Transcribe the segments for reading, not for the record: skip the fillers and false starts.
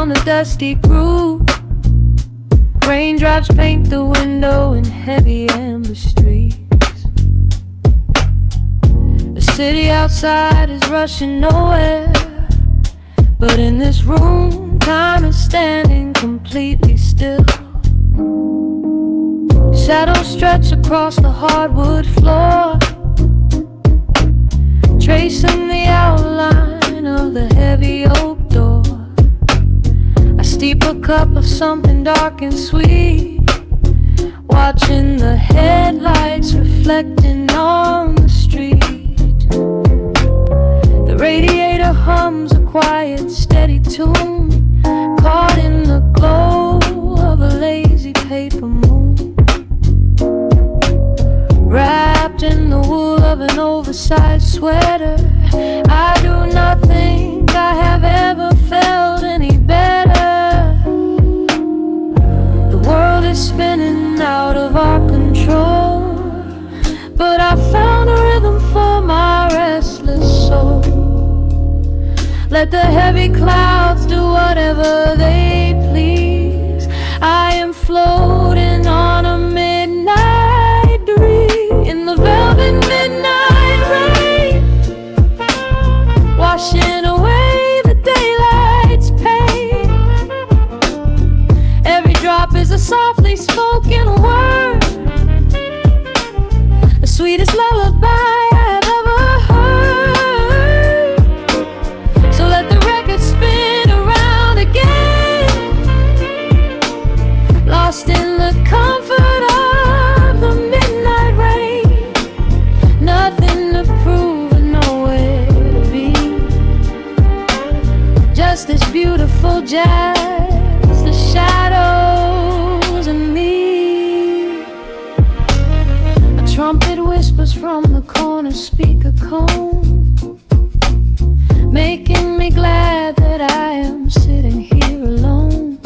down the dusty groove. Raindrops paint the window in heavy amber streets. The city outside is rushing nowhere, but in this room, time is standing completely still. Shadows stretch across the hardwood floor, tracing the outline of the heavy oak door. I steep a cup of something dark and sweet, watching the headlights reflecting on the street. The radiator hums a quiet, steady tune, caught in the glow of a lazy paper moon. Wrapped in the wool of an oversized sweater, I do not think I have ever felt any better. The world is spinning out of our control, but I found a rhythm for my restless soul. Let the heavy clouds do whatever they please. I am floating on a midnight dream in the velvet midnight rain, washing away the daylight's pain. Every drop is a softly spoken word, the sweetest lullaby I have ever heard. So let the record spin around again, lost in the comfort of the midnight rain. Nothing to prove and nowhere to be, just this beautiful jazz, the shadows and me. A trumpet whispers from the corner speaker cone, making me glad that I am sitting here alone.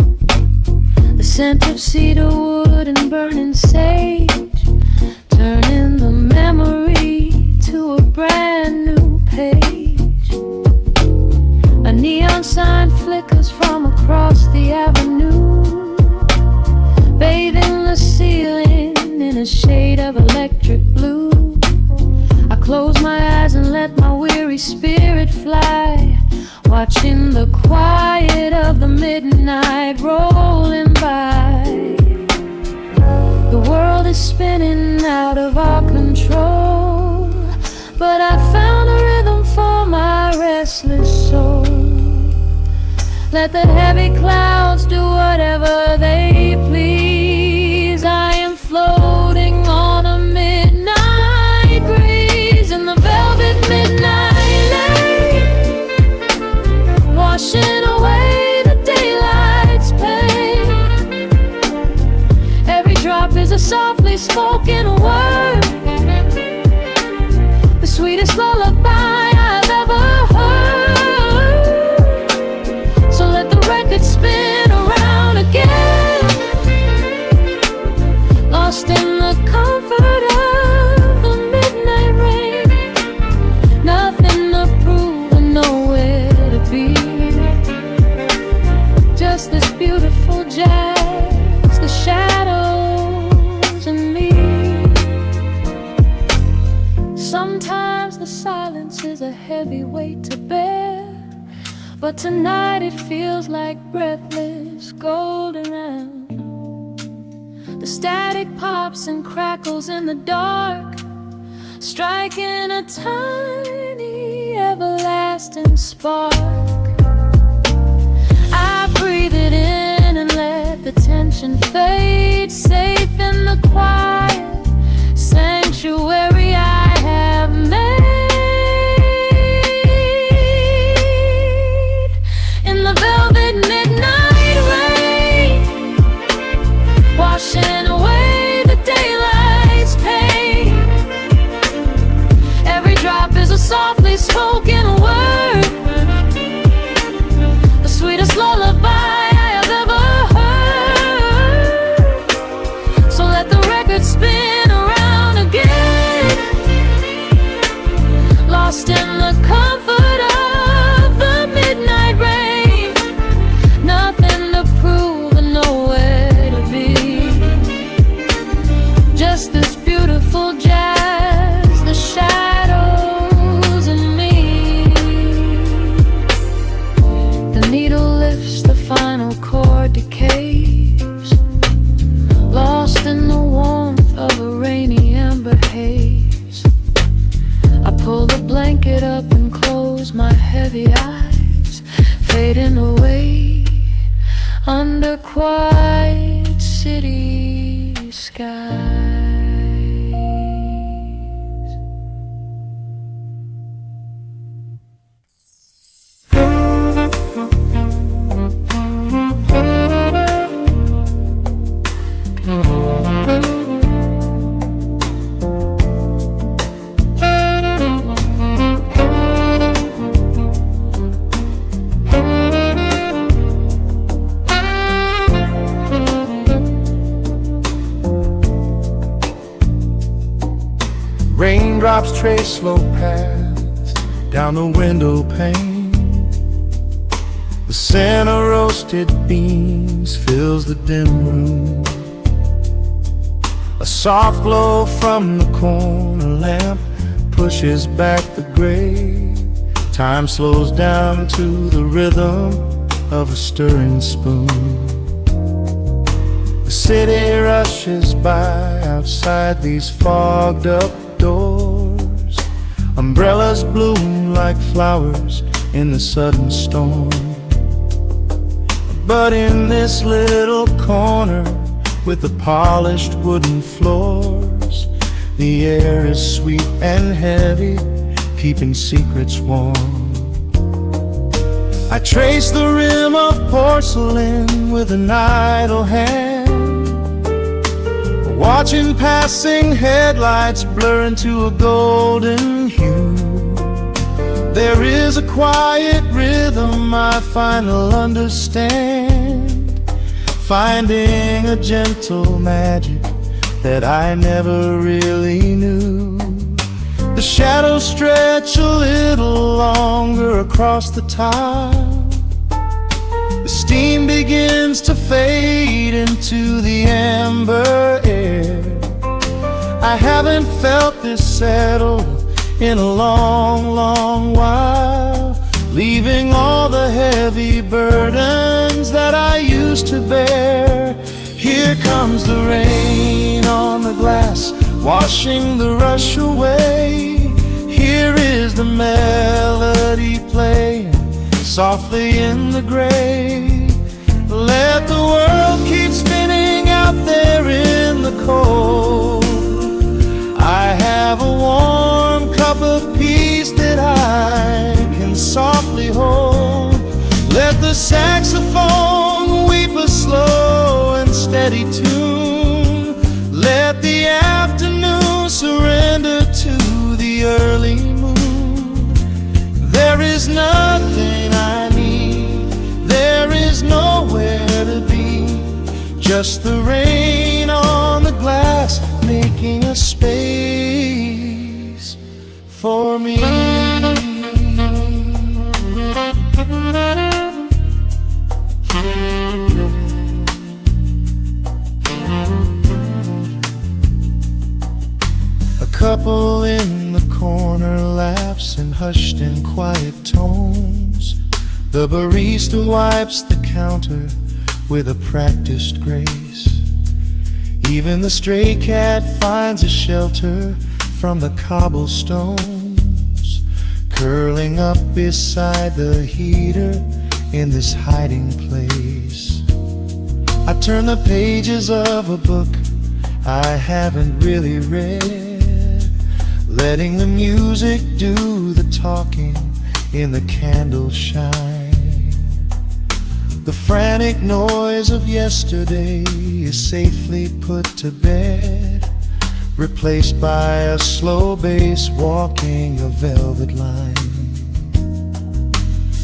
The scent of cedar wood and burning sage, turning the memory to a brand new page. A neon sign flickers from across the avenue, bathing the ceiling in a shade of electric blue. I close my eyes and let my weary spirit fly, watching the quiet of the midnight rolling by. The world is spinning out of our control, but I found a rhythm for my restless soul. Let the heavy clouds do whatever they please. I am floating on a midnight breeze in the velvet midnight lane, washing away the daylight's pain. Every drop is a softly spoken word, the sweetest lullaby I've ever heard. So let the record spin around again, lost in the comfort of the midnight rain. Nothing to prove and nowhere to be, just this beautiful jazz, the shadows and me. Sometimes the silence is a heavy weight to bear, but tonight it feels like breathless golden round. The static pops and crackles in the dark, striking a tiny everlasting spark. I breathe it in and let the tension fade, safe in the quiet sanctuary I have made. In the velvet midnight rain, washing away the daylight's pain. Every drop is a softly spoken word, the sweetest lullaby I have ever heard. So let the record spin heavy eyes fading away under quiet city skies. Raindrops trace slow paths down the window pane. The scent of roasted beans fills the dim room. A soft glow from the corner lamp pushes back the gray. Time slows down to the rhythm of a stirring spoon. The city rushes by outside these fogged up doors. Umbrellas bloom like flowers in the sudden storm. But in this little corner with the polished wooden floors, the air is sweet and heavy, keeping secrets warm. I trace the rim of porcelain with an idle hand, watching passing headlights blur into a golden hue. There is a quiet rhythm I finally understand, finding a gentle magic that I never really knew. The shadows stretch a little longer across the tile. The steam begins to fade into the amber air. I haven't felt this settled in a long, long while, leaving all the heavy burdens that I used to bear. Here comes the rain on the glass, washing the rush away. Here is the melody playing softly in the gray. Let the world keep spinning out there in the cold. I have a warm cup of peace that I can softly hold. Let the saxophone weep a slow and steady tune. Let the afternoon surrender to the early moon. There is nothing I need, there is nowhere to be, just the rain on the glass making a space for me. A couple in the corner laughs in hushed and quiet tones. The barista wipes the counter with a practiced grace. Even the stray cat finds a shelter from the cobblestones, curling up beside the heater in this hiding place. I turn the pages of a book I haven't really read, letting the music do the talking in the candle shine. The frantic noise of yesterday is safely put to bed, replaced by a slow bass walking a velvet line.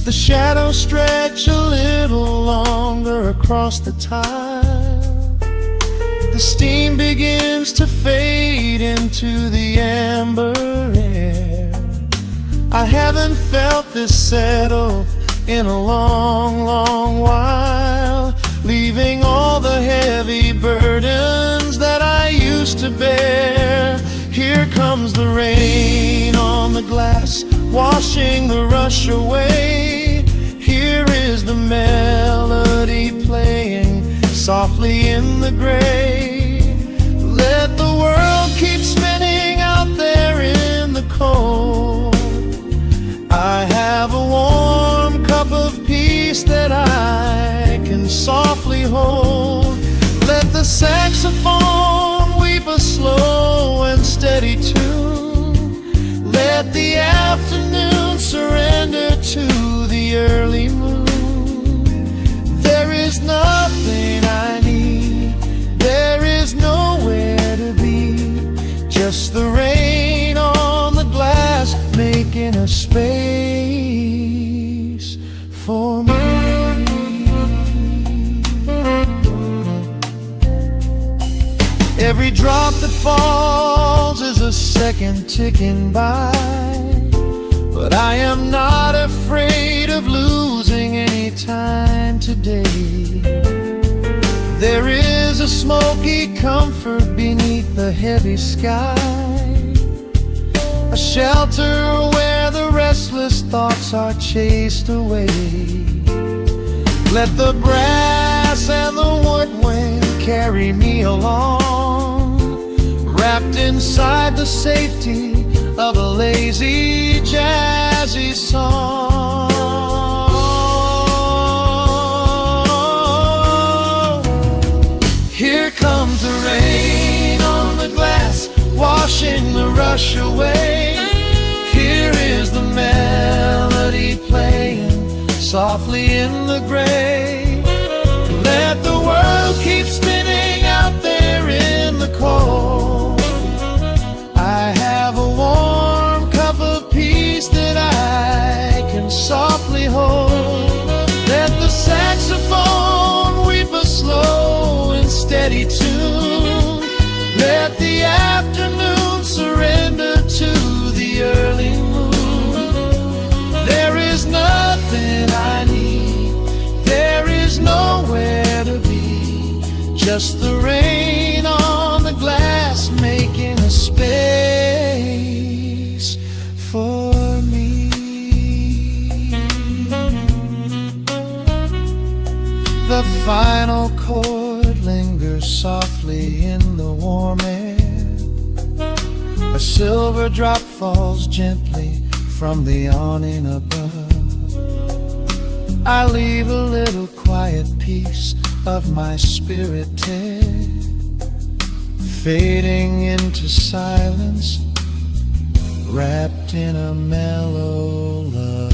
The shadows stretch a little longer across the tile. The steam begins to fade into the amber air. I haven't felt this settle in a long, long while, leaving all the heavy burdens that I used to bear. Here comes the rain on the glass, washing the rush away. Here is the melody playing softly in the gray. Let the world keep spinning out there in the cold. I have a warm afternoon surrender to the early moon. There is nothing I need, there is nowhere to be, just the rain on the glass making a space for me. Every drop that falls is a second ticking by, but I am not afraid of losing any time today. There is a smoky comfort beneath the heavy sky, a shelter where the restless thoughts are chased away. Let the brass and the woodwind carry me along, wrapped inside the safety of a lazy, jazzy song. Here comes the rain on the glass, washing the rush away. Here is the melody playing softly in the gray. Let the world keep spinning out there in the cold. I have a warm cup of peace that I can softly hold. Let the saxophone weep a slow and steady tune. Let the afternoon surrender to the early moon. There is nothing I need, there is nowhere to be, just the rain on the glass making a space for me. The final chord lingers softly in the warm air. A silver drop falls gently from the awning above. I leave a little quiet piece of my spirit tear, fading into silence, wrapped in a mellow love.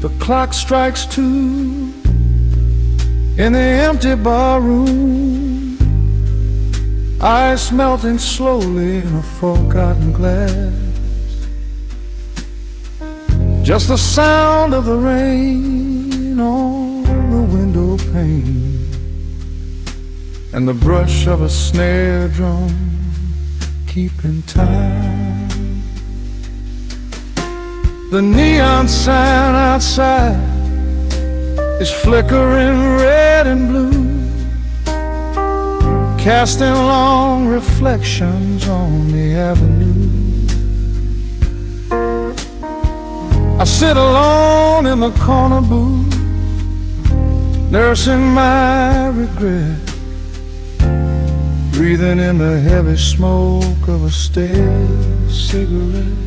The clock strikes 2 in the empty bar room, ice melting slowly in a forgotten glass. Just the sound of the rain on the window pane, and the brush of a snare drum keeping time. The neon sign outside is flickering red and blue, casting long reflections on the avenue. I sit alone in the corner booth, nursing my regret, breathing in the heavy smoke of a stale cigarette.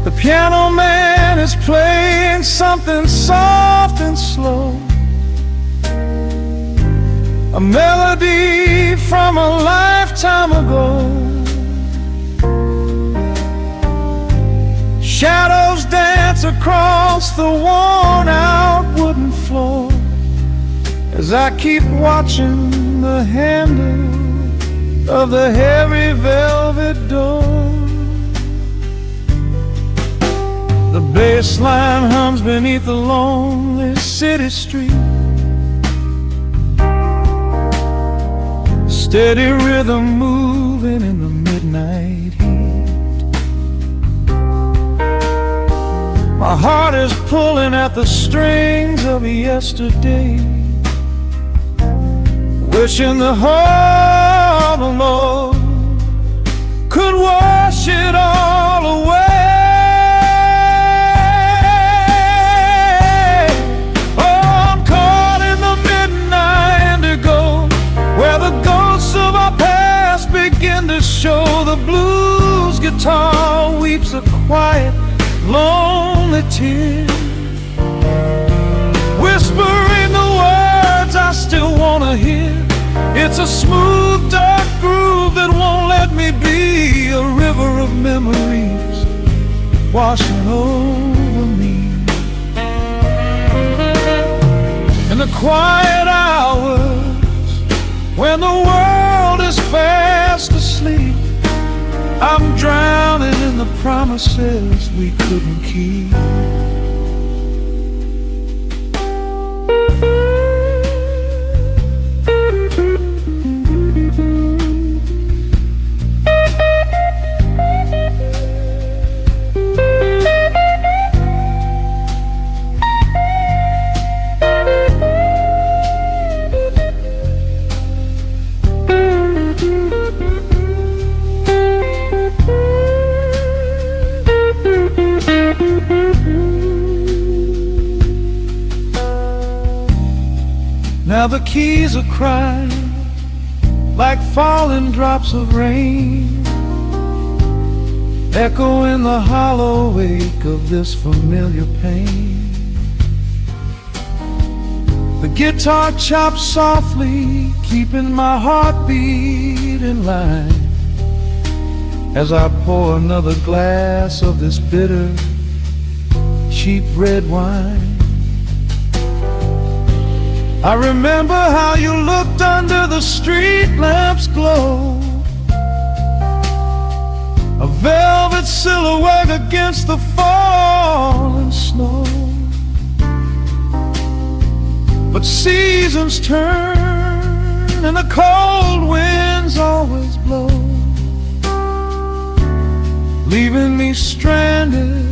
The piano man is playing something soft and slow, a melody from a lifetime ago. Shadows dance across the worn-out wooden floor as I keep watching the handle of the heavy velvet door. The bass line hums beneath the lonely city street, steady rhythm moving in the midnight heat. My heart is pulling at the strings of yesterday, wishing the heart alone could wash it all away. Show the blues guitar weeps a quiet, lonely tear, whispering the words I still wanna hear. It's a smooth, dark groove that won't let me be. A river of memories washing over me. In the quiet hours when the world is fast asleep, I'm drowning in the promises we couldn't keep. Now the keys are crying like falling drops of rain, echo in the hollow wake of this familiar pain. The guitar chops softly, keeping my heartbeat in line, as I pour another glass of this bitter, cheap red wine. I remember how you looked under the street lamp's glow, a velvet silhouette against the falling snow. But seasons turn and the cold winds always blow, leaving me stranded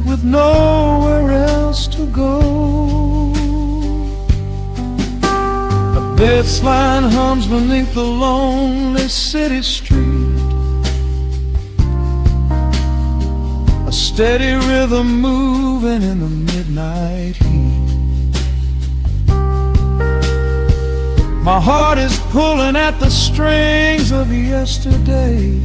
with nowhere else to go. This line hums beneath the lonely city street, a steady rhythm moving in the midnight heat. My heart is pulling at the strings of yesterday,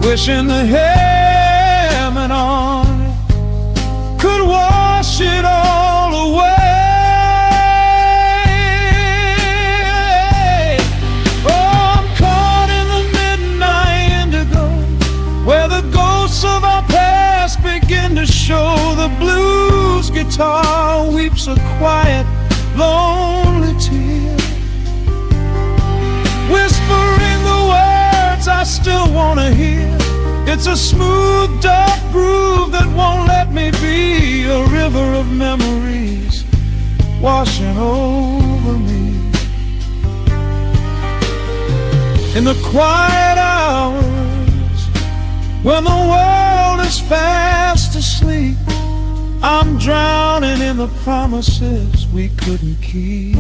wishing the hammering on it could wash it all away. To show the blues guitar weeps a quiet, lonely tear, whispering the words I still wanna hear. It's a smooth, dark groove that won't let me be. A river of memories washing over me. In the quiet hours when the world is fast asleep, I'm drowning in the promises we couldn't keep.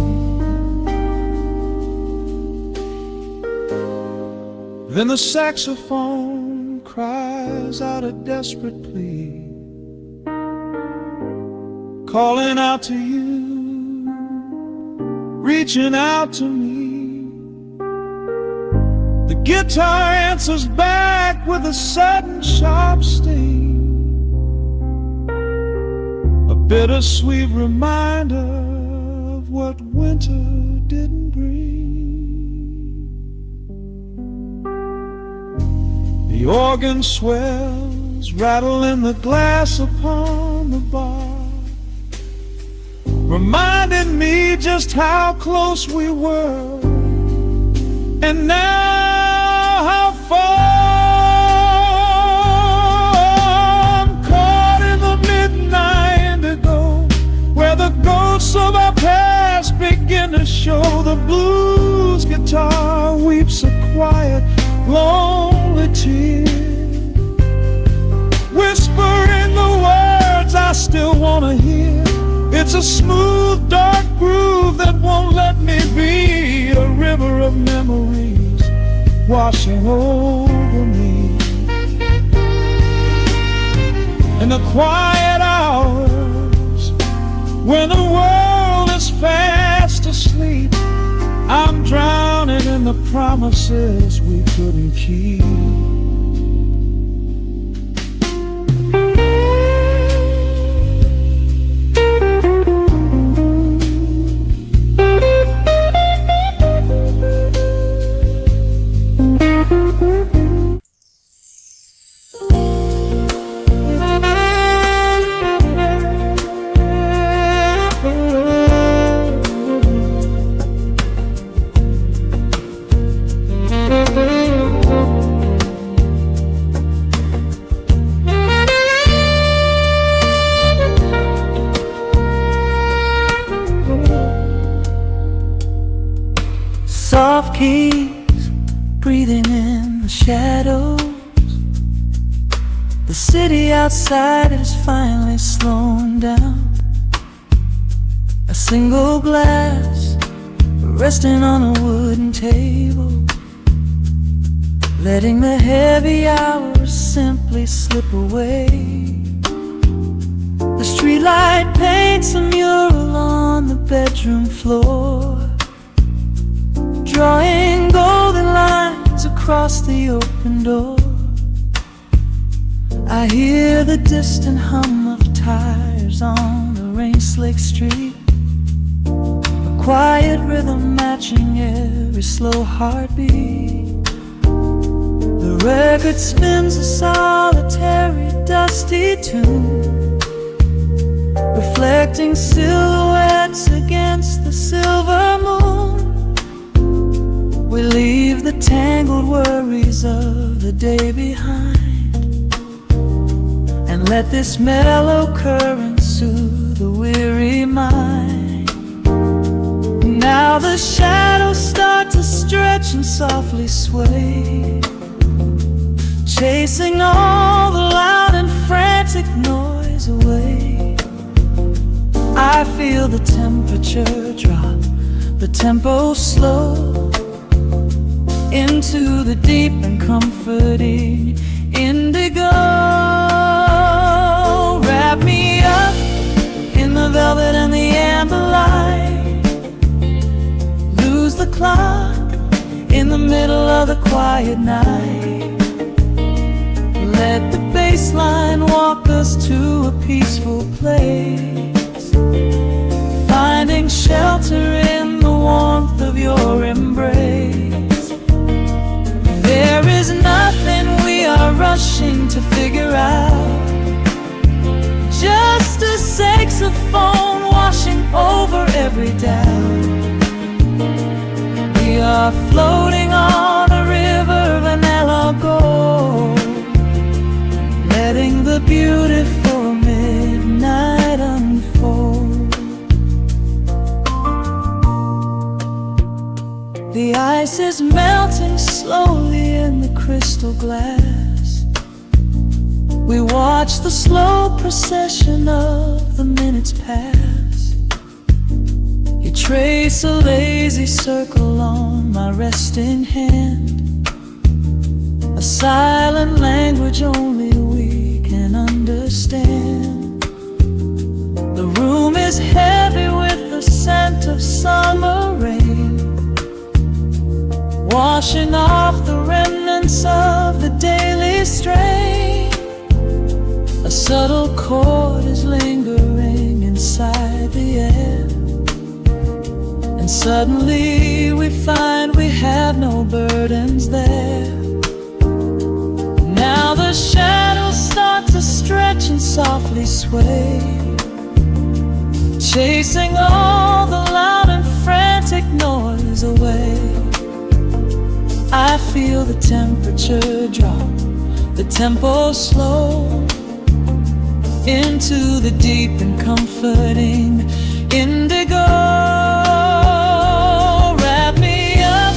Then the saxophone cries out a desperate plea, calling out to you, reaching out to me. The guitar answers back with a sudden sharp sting, a bittersweet reminder of what winter didn't bring. The organ swells, rattling the glass upon the bar, reminding me just how close we were, and now how far. I'm caught in the midnight indigo, where the ghosts of our past begin to show. The blues Soulful's guitar weeps a quiet, lonely tear, whispering the words I still wanna hear. It's a smooth, dark groove that won't let me be, a river of memories washing over me. In the quiet hours, when the world is fast asleep, I'm drowning in the promises we couldn't keep. Soft keys breathing in the shadows. The city outside is finally slowing down. A single glass resting on a wooden table, letting the heavy hours simply slip away. The streetlight paints a mural on the bedroom floor, drawing golden lines across the open door. I hear the distant hum of tires on the rain-slicked street, a quiet rhythm matching every slow heartbeat. The record spins a solitary, dusty tune, reflecting silhouettes against the silver moon. We leave the tangled worries of the day behind, and let this mellow current soothe the weary mind. Now the shadows start to stretch and softly sway, chasing all the loud and frantic noise away. I feel the temperature drop, the tempo slow, into the deep and comforting indigo. Wrap me up in the velvet and the amber light, lose the clock in the middle of the quiet night. Let the bass line walk us to a peaceful place, finding shelter in the warmth of your embrace. There is nothing we are rushing to figure out, just a saxophone washing over every doubt. We are floating on a river vanilla gold, letting the beautiful midnight unfold. The ice is melting slowly in the crystal glass. We watch the slow procession of the minutes pass. You trace a lazy circle on my resting hand, a silent language only we can understand. The room is heavy with the scent of summer rain, washing off the remnants of the daily strain. A subtle chord is lingering inside the air, and suddenly we find we have no burdens there. Now the shadows start to stretch and softly sway, chasing all the loud and frantic noise away. I feel the temperature drop, the tempo slow, into the deep and comforting indigo. Wrap me up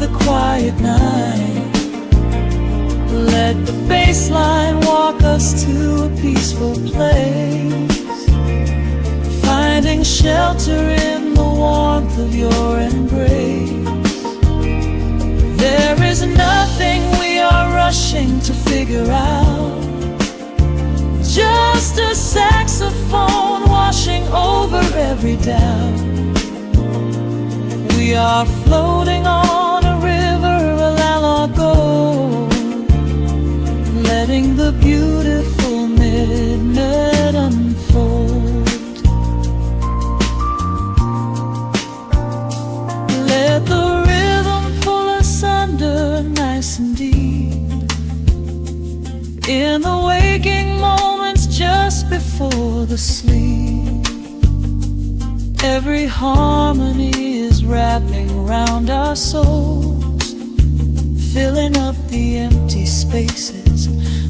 of the quiet night. Let the bass line walk us to a peaceful place, finding shelter in the warmth of your embrace. There is nothing we are rushing to figure out, just a saxophone washing over every doubt. We are floating on a river, a Lalago, letting the beautiful midnight unfold. Let the rhythm pull us under nice and deep, in the waking moments just before the sleep. Every harmony is wrapping around our souls, filling up the empty spaces,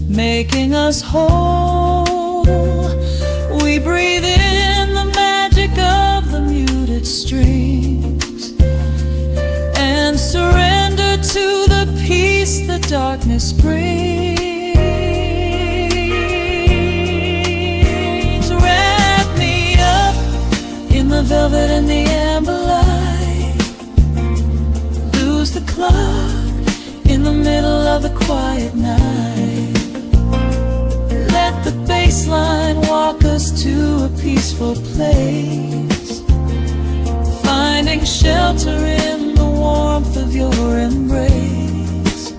making us whole. We breathe in the magic of the muted strings and surrender to the peace the darkness brings. Wrap me up in the velvet and the amber light, lose the clock in the middle of the quiet night. Let the bass line walk us to a peaceful place, finding shelter in the warmth of your embrace.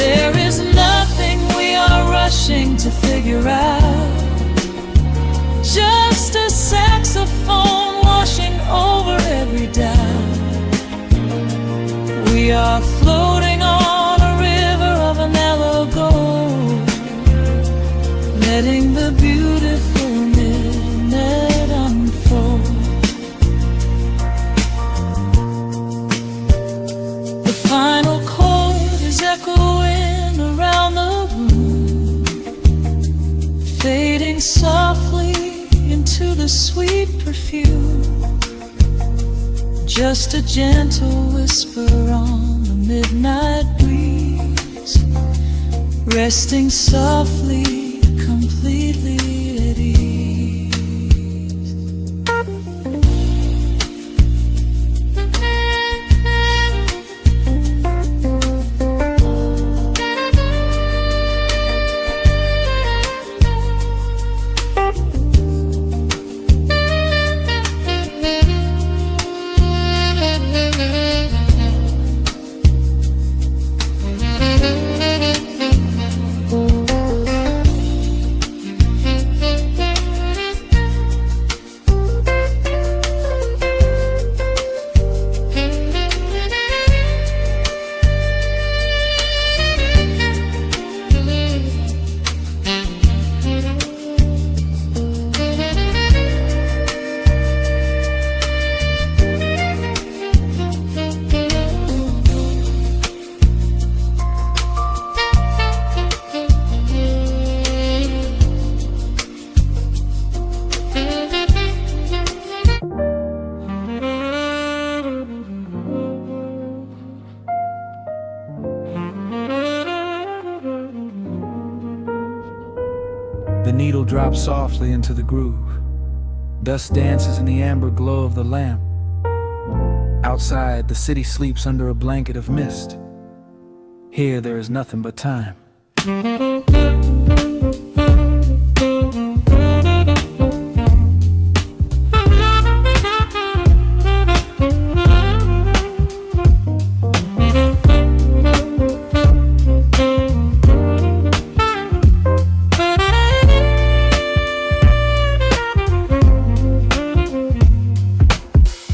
There is nothing we are rushing to figure out, just a saxophone washing over every doubt. We are floating on a river of an mellow gold, letting the beautiful midnight unfold. The final chord is echoing around the room, fading softly into the sweet perfume. Just a gentle whisper on the midnight breeze, resting softly, completely at ease. The needle drops softly into the groove. Dust dances in the amber glow of the lamp. Outside, the city sleeps under a blanket of mist. Here, there is nothing but time.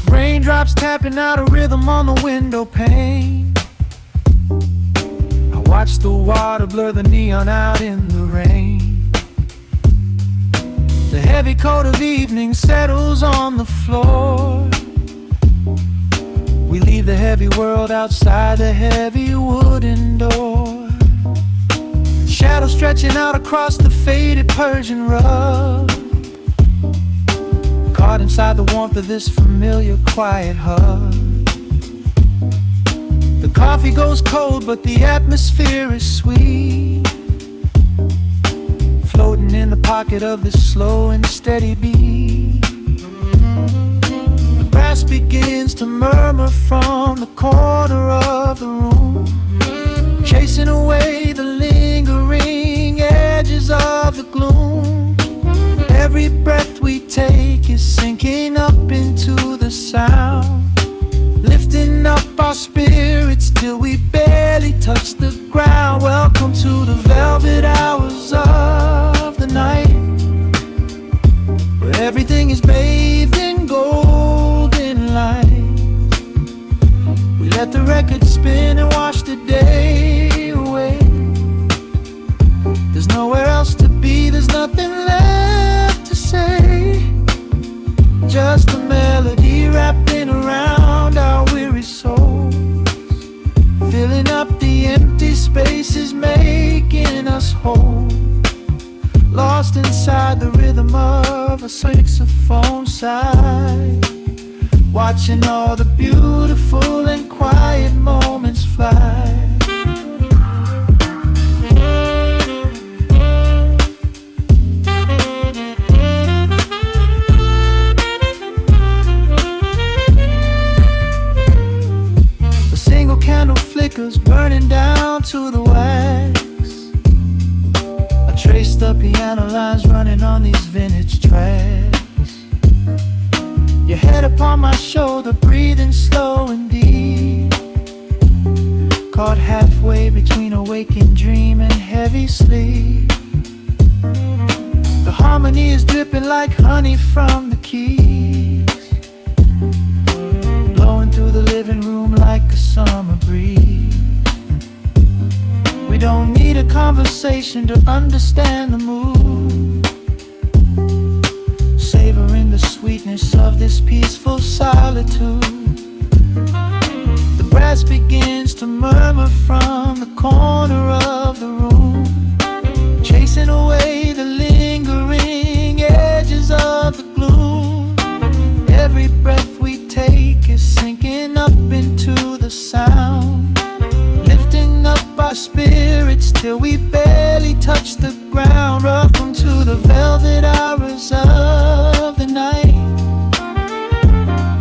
Raindrops tapping out a rhythm on the window pane. I watch the water blur the neon out in the rain. The heavy coat of evening settles on the floor. We leave the heavy world outside the heavy wooden door. Shadows stretching out across the faded Persian rug, caught inside the warmth of this familiar quiet hug. The coffee goes cold, but the atmosphere is sweet, floating in the pocket of this slow and steady beat. The brass begins to murmur from the corner of the room, chasing away the lingering edges of the gloom. Every breath we take is sinking up into the sound, lifting up our spirits till we barely touch the ground. Welcome to the velvet hours of the night, where everything is bathed in golden light. We let the record spin and wash the day away. There's nowhere else to be, there's nothing left to say. Just a melody wrapping around our weary souls, filling up the empty spaces, making us whole. Lost inside the rhythm of a saxophone sigh, watching all the beautiful and quiet moments fly. A single candle flickers, burning down to the wax. I trace the piano lines running on these vintage tracks. Your head upon my shoulder, breathing slow and deep, caught halfway between a waking dream and heavy sleep. The harmony is dripping like honey from the keys, blowing through the living room like a summer breeze. We don't need a conversation to understand the mood, savoring the sweetness of this peaceful solitude. The brass begins to murmur from the corner of the room, chasing away the lingering edges of the gloom. Every breath we take is sinking up into the sound, lifting up our spirits till we barely touch the ground. Welcome to the velvet hours of the night,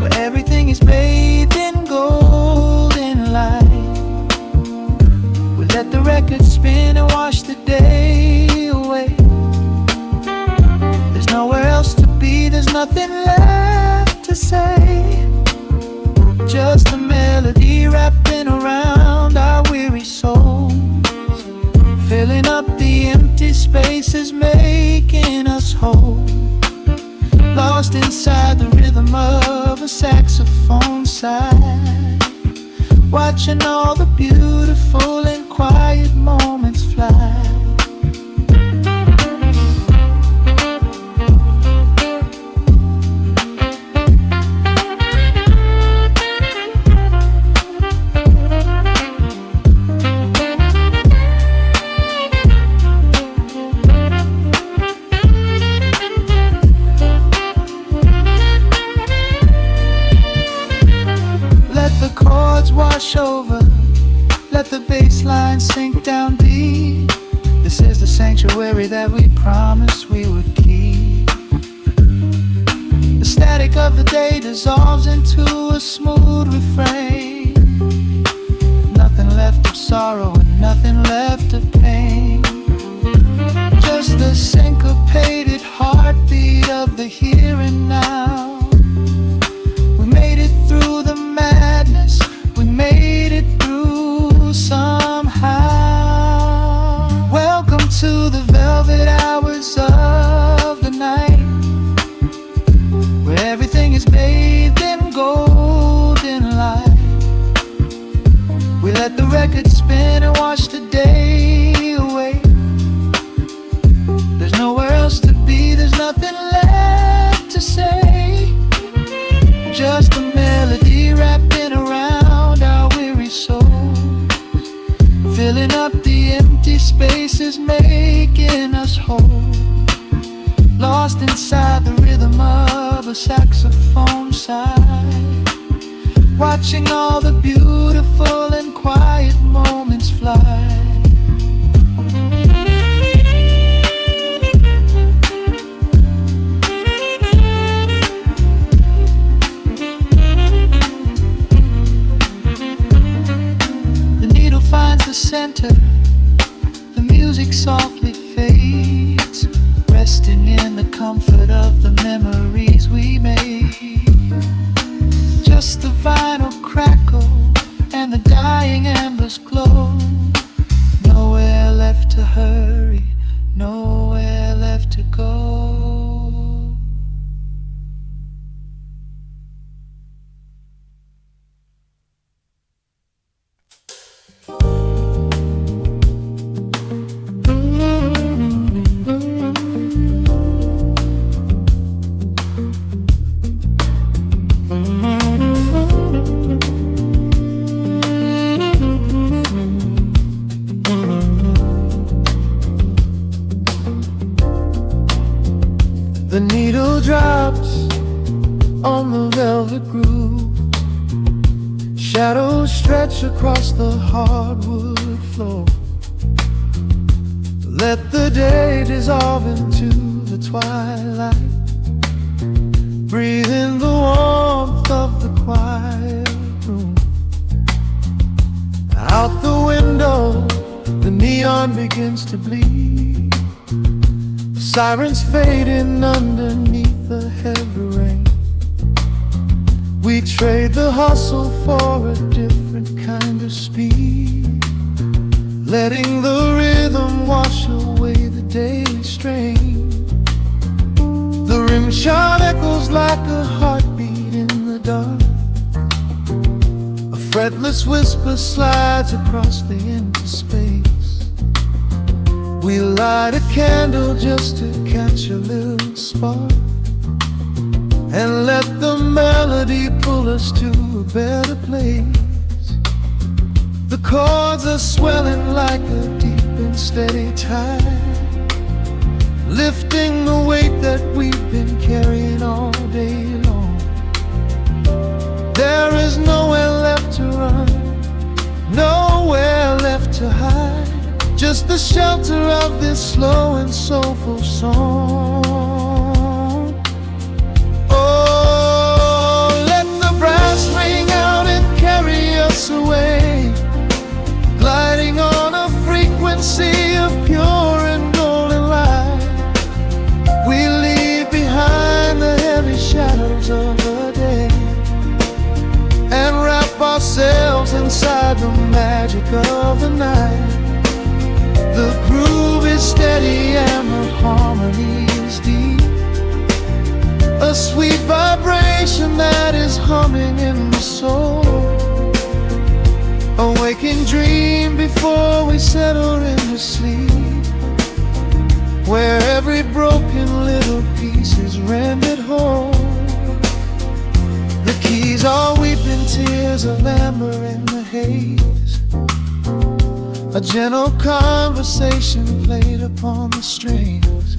where everything is bathed in golden light. We let the record spin and wash the day away. There's nowhere else to be, there's nothing left to say. Just a melody wrapping around our weary souls, filling up the empty spaces, making us whole. Lost inside the rhythm of a saxophone sigh, watching all the beautiful and quiet moments fly. Wash over, let the bass line sink down deep. This is the sanctuary that we promised we would keep. The static of the day dissolves into a smooth refrain. Nothing left of sorrow and nothing left of pain, just the syncopated heartbeat of the here and now. We made it through the madness, we made it through somehow. Welcome to the velvet hours of the night, where everything is bathed in golden light. We let the record spin and wash the day away. There's nowhere else to be, there's nothing left to say. Just a melody wrapping around our weary souls, filling up the empty spaces, making us whole. Lost inside the rhythm of a saxophone sigh, watching all the beautiful and quiet moments fly. The needle finds the center, the music softly fades, resting in the comfort of the memories we made. Just the vinyl crackle and the dying embers glow. Nowhere left to hurry, nowhere left to go. The needle drops on the velvet groove. Shadows stretch across the hardwood floor. Let the day dissolve into the twilight. Breathe in the warmth of the quiet room. Out the window, the neon begins to bleed. Sirens fading underneath the heavy rain. We trade the hustle for a different kind of speed, letting the rhythm wash away the daily strain. The rim shot echoes like a heartbeat in the dark. A fretless whisper slides across the empty space. We light a candle just to catch a little spark, and let the melody pull us to a better place. The chords are swelling like a deep and steady tide, lifting the weight that we've been carrying all day long. There is nowhere left to run, nowhere left to hide, just the shelter of this slow and soulful song. Oh, let the brass ring out and carry us away, gliding on a frequency of pure and golden light. We leave behind the heavy shadows of the day, and wrap ourselves inside the magic of the night. The groove is steady and the harmony is deep, a sweet vibration that is humming in the soul. A waking dream before we settle into sleep, where every broken little piece is rendered whole. The keys are weeping tears of amber in the haze, a gentle conversation played upon the strings.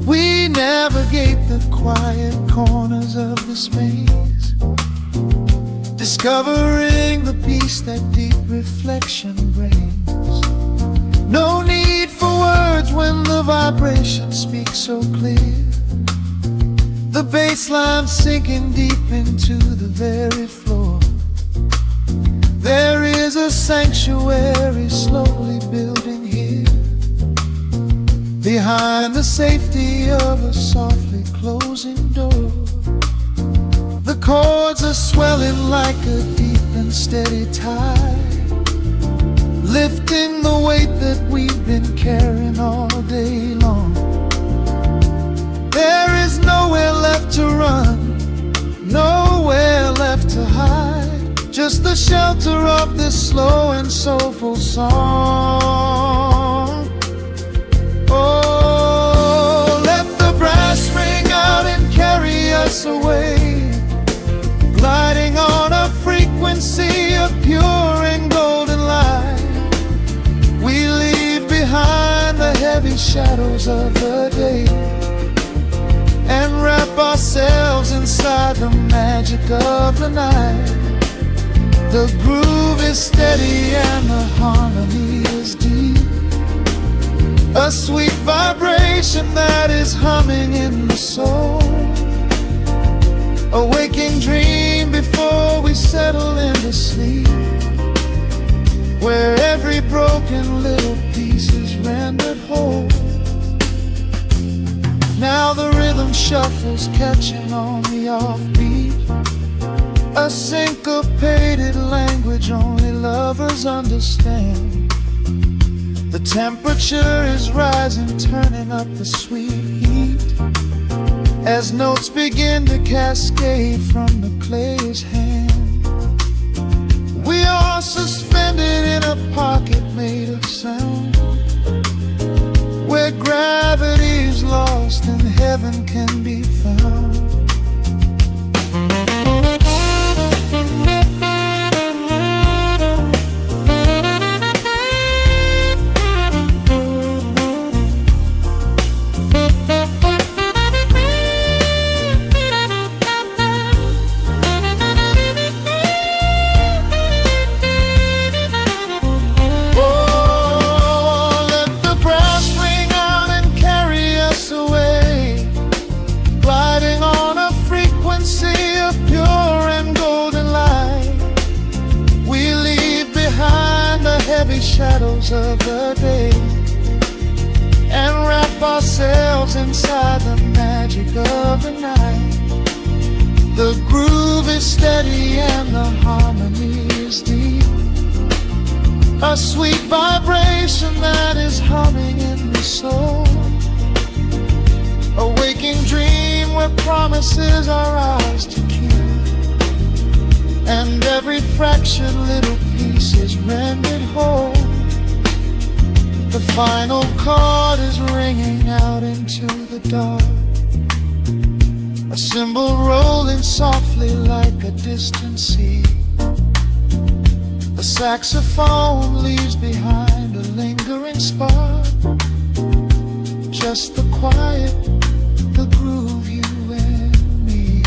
We navigate the quiet corners of this maze, discovering the peace that deep reflection brings. No need for words when the vibration speaks so clear. The bass line sinking deep into the very floor. There is a sanctuary slowly building here, behind the safety of a softly closing door. The chords are swelling like a deep and steady tide, lifting the weight that we've been carrying all day long. There is nowhere left to run, nowhere left to hide, just the shelter of this slow and soulful song. Oh, let the brass ring out and carry us away, gliding on a frequency of pure and golden light. We leave behind the heavy shadows of the day, and wrap ourselves inside the magic of the night. The groove is steady and the harmony is deep. A sweet vibration that is humming in the soul. A waking dream before we settle into sleep, where every broken little piece is rendered whole. Now the rhythm shuffles, catching on the offbeat. A syncopated language only lovers understand. The temperature is rising, turning up the sweet heat, as notes begin to cascade from the player's hand. We are suspended in a pocket made of sound, where gravity is lost and heaven can be found. Shadows of the day, and wrap ourselves inside the magic of the night. The groove is steady and the harmony is deep. A sweet vibration that is humming in the soul. A waking dream where promises are ours to keep, and every fractured little piece is rendered whole. The final chord is ringing out into the dark, a cymbal rolling softly like a distant sea. The saxophone leaves behind a lingering spark, just the quiet, the groove, you and me.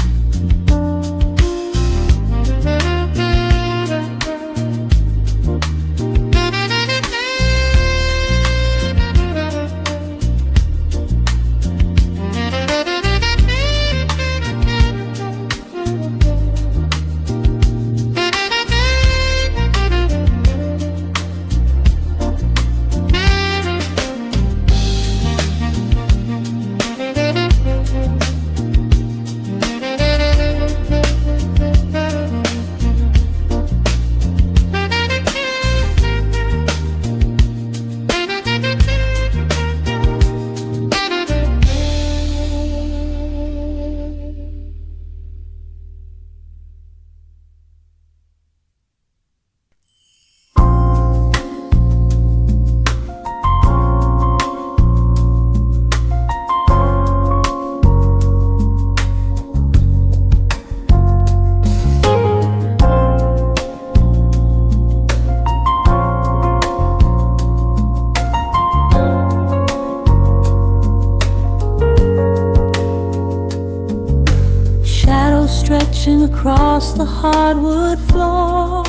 Stretching across the hardwood floor,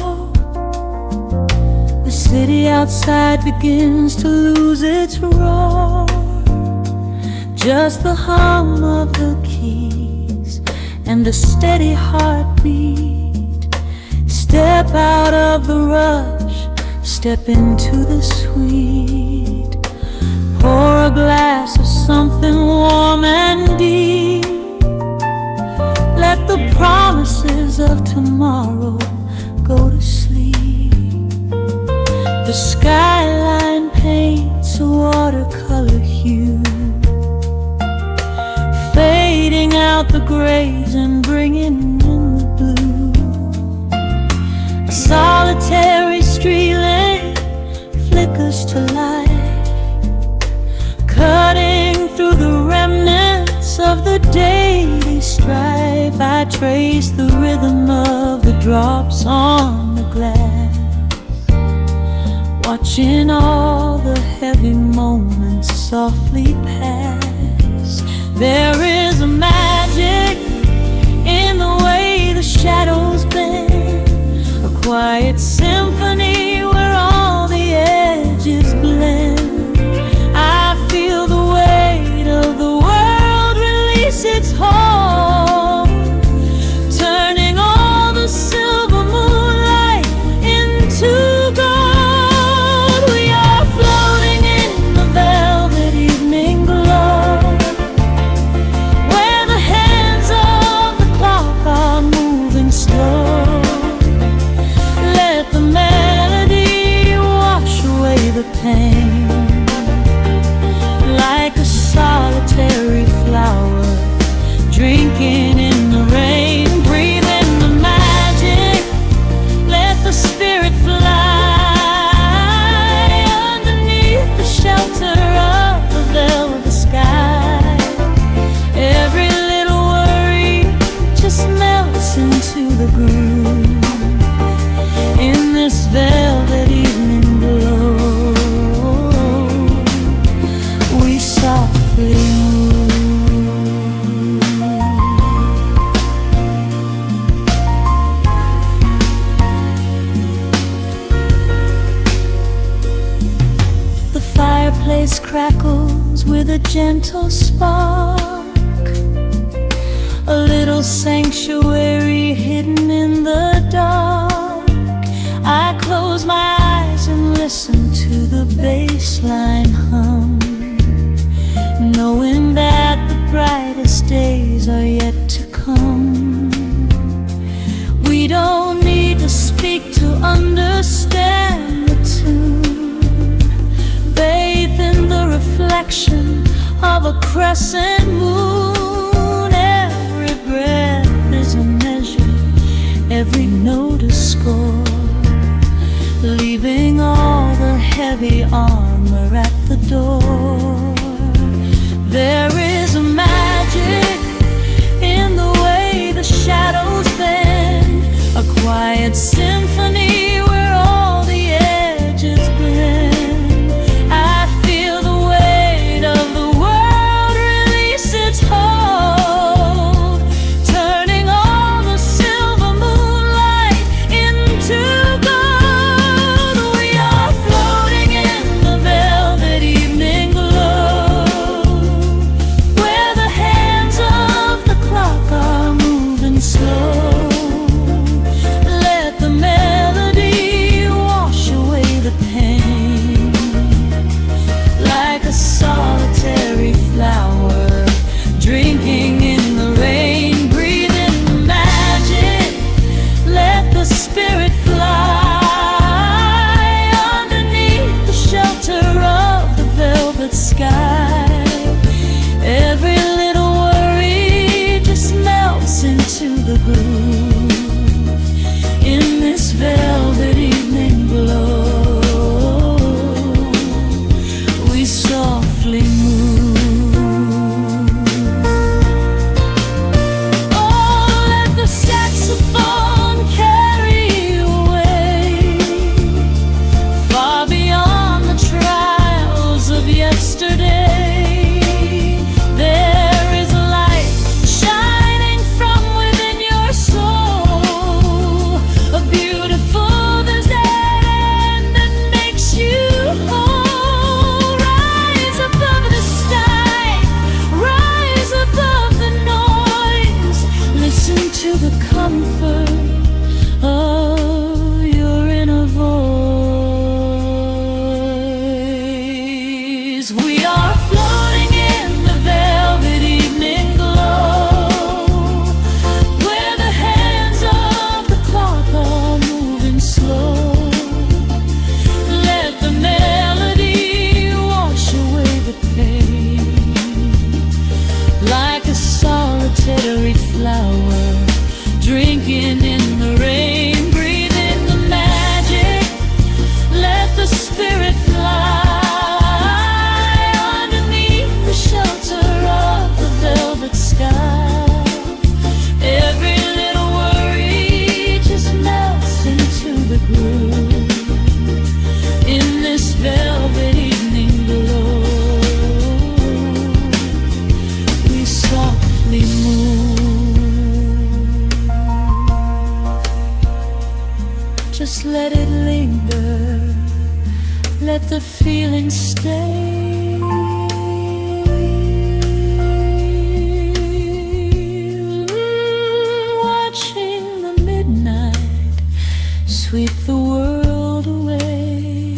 the city outside begins to lose its roar. Just the hum of the keys and a steady heartbeat. Step out of the rush, step into the sweet. Pour a glass of something warm and deep. Let the promises of tomorrow go to sleep. The skyline paints a watercolor hue, fading out the grays and bringing in the blue. A solitary street lamp flickers to light, cutting through the remnants of the daily strife. I trace the rhythm of the drops on the glass, watching all the heavy moments softly pass. There is a magic in the way the shadows bend, a quiet symphony where all the edges blend. I feel the weight of the world release its hold, turning all the silver moonlight into gold. We are floating in the velvet evening glow, where the hands of the clock are moving slow. Let the melody wash away the pain, like a solitary flower drinking in the rain. Breathe in the magic, let the spirit fly underneath the shelter of the velvet sky. Every little worry just melts into the groove in this velvet evening glow. We softly move. The fireplace crackles with a gentle spark, a little sanctuary hidden in the dark. I close my eyes and listen to the bass line hum, knowing that the brightest days are yet to come. We don't need to speak to understand the tune. Bathe in the reflection of a crescent moon. Every breath is a measure, every note a score, leaving all the heavy armor at the door. There is a magic in the way the shadows bend, a quiet symphony where all the edges blend. I feel the weight of the world release its hold, turning all the silver moonlight into gold. We are floating in the velvet evening glow, where the hands of the clock are moving slow. Let the melody wash away the pain, like a solitary flower drinking in the rain. Breathe in the magic, let the spirit fly underneath the shelter of the velvet sky. Every little worry just melts into the groove in this velvet evening glow. We softly move. Oh, let the saxophone carry you away, far beyond the trials of yesterday. There is a light shining from within your soul, a beautiful vision that makes you whole. Rise above the sky, rise above the noise. Listen to the comfort of your inner voice. We are floating in the velvet evening glow, where the hands of the clock are moving slow. Let the melody wash away the pain, like a solitary flower drinking in the rain. Breathe in the magic, let the spirit fly let the feeling stay. Watching the midnight sweep the world away,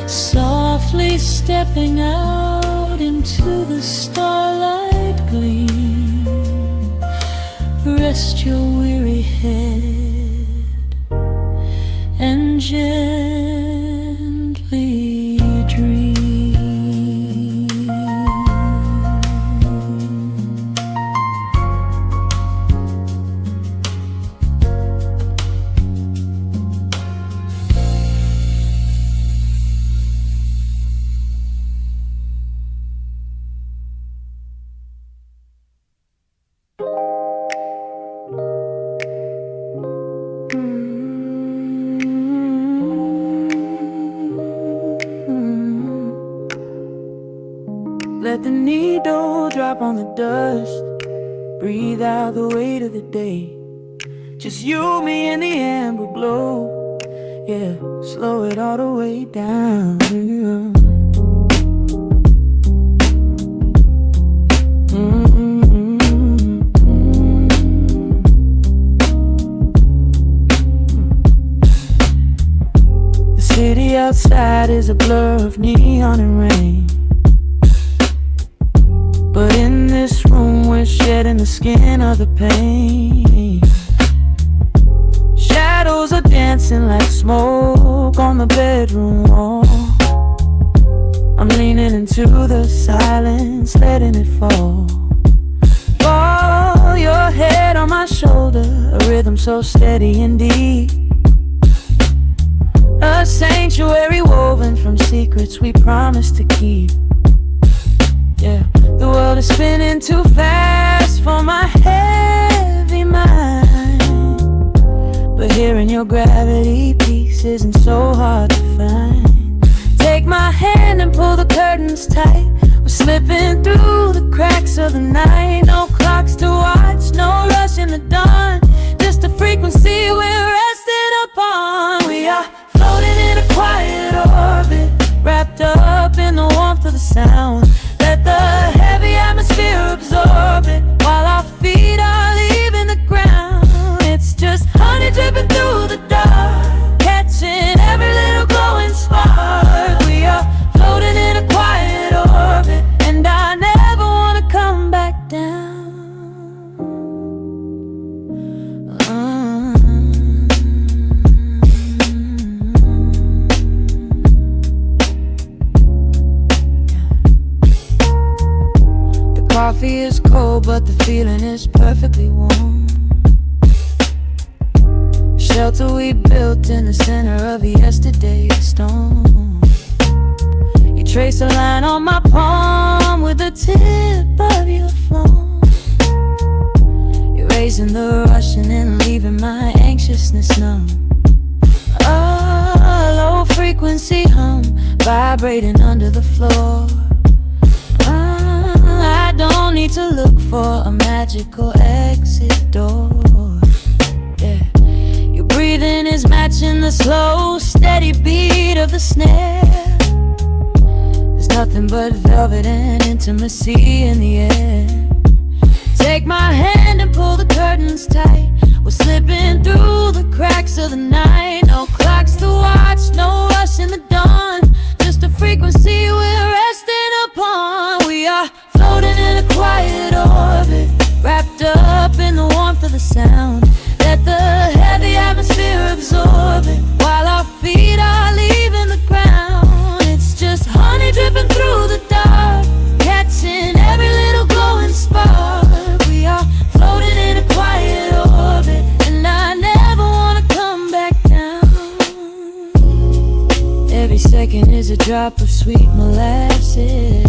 softly stepping out into the starlight gleam. Rest your weary head and gently dream. Let the needle drop on the dust, breathe out the weight of the day. Just you, me, and the amber glow. Yeah, slow it all the way down. Yeah. The city outside is a blur of neon and rain, but in this room we're shedding the skin of the pain. Shadows are dancing like smoke on the bedroom wall. I'm leaning into the silence, letting it fall. Fall your head on my shoulder, a rhythm so steady and deep. A sanctuary woven from secrets we promised to keep. Yeah, the world is spinning too fast for my heavy mind, but hearing your gravity piece isn't so hard to find. Take my hand and pull the curtains tight. We're slipping through the cracks of the night. No clocks to watch, no rush in the dawn, just a frequency we're resting upon. We are floating in a quiet orbit, wrapped up in the warmth of the sound. Let the heavy atmosphere absorb it, while our feet are leaving the ground. It's just honey dripping through the dark, catching every little glowing spark. We are floating in a quiet orbit, and I never want to come back down. Coffee is cold, but the feeling is perfectly warm. Shelter we built in the center of yesterday's storm. You trace a line on my palm with the tip of your phone, erasing the rushing and leaving my anxiousness numb. A low frequency hum vibrating under the floor. I don't need to look for a magical exit door. Yeah, your breathing is matching the slow, steady beat of the snare. There's nothing but velvet and intimacy in the air. Take my hand and pull the curtains tight. We're slipping through the cracks of the night. No clocks to watch, no rush in the dawn, just a frequency we're resting upon. We are floating in a quiet orbit, wrapped up in the warmth of the sound. Let the heavy atmosphere absorb it, while our feet are leaving the ground. It's just honey dripping through the dark, catching every little glowing spark. We are floating in a quiet orbit, and I never want to come back down. Every second is a drop of sweet molasses,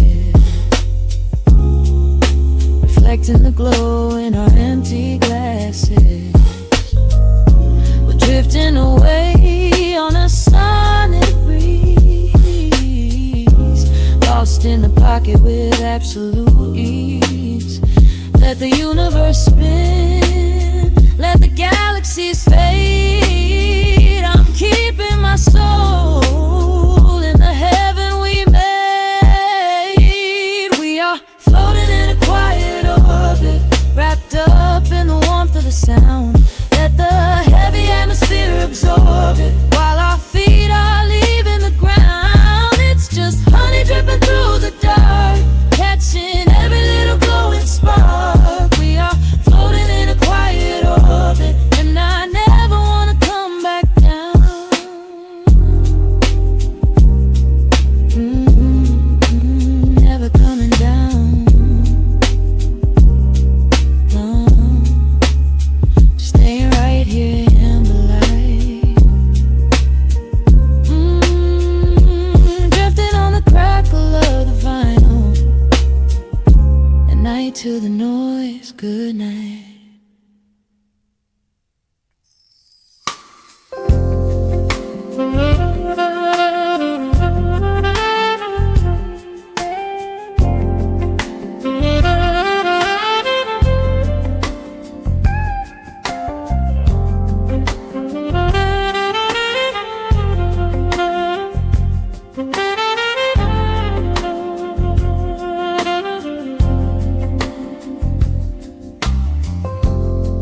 reflecting the glow in our empty glasses. We're drifting away on a sonic breeze, lost in the pocket with absolute ease. Let the universe spin, let the galaxies fade. I'm keeping my soul Good night.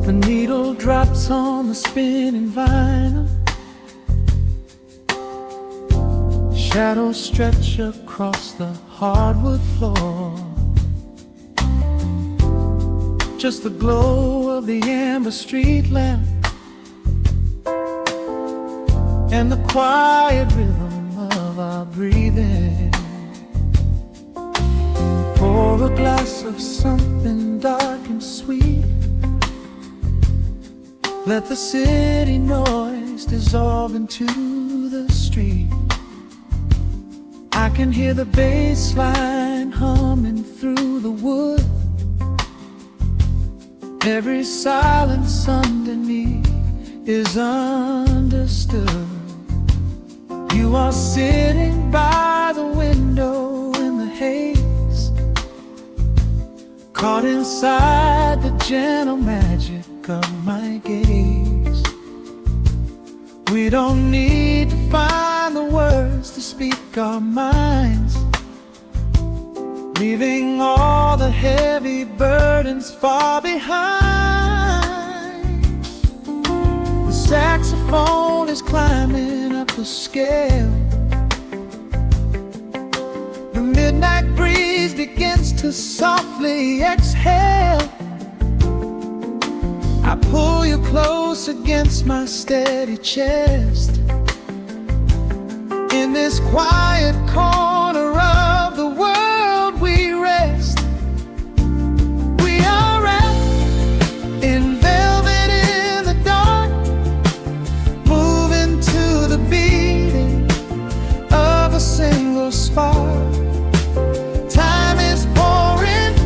The needle drops on the spinning vinyl. Shadows stretch across the hardwood floor. Just the glow of the amber street lamp and the quiet rhythm of our breathing. Pour a glass of something dark and sweet. Let the city noise dissolve into the street. I can hear the bass line humming through the wood. Every silence underneath is understood. You are sitting by the window in the haze, caught inside the gentle magic of my gaze. We don't need to find the words to speak our minds, leaving all the heavy burdens far behind. The saxophone is climbing up the scale. The midnight breeze begins to softly exhale. I pull you close against my steady chest. In this quiet corner of the world we rest. We are wrapped in velvet in the dark, moving to the beating of a single spark. Time is pouring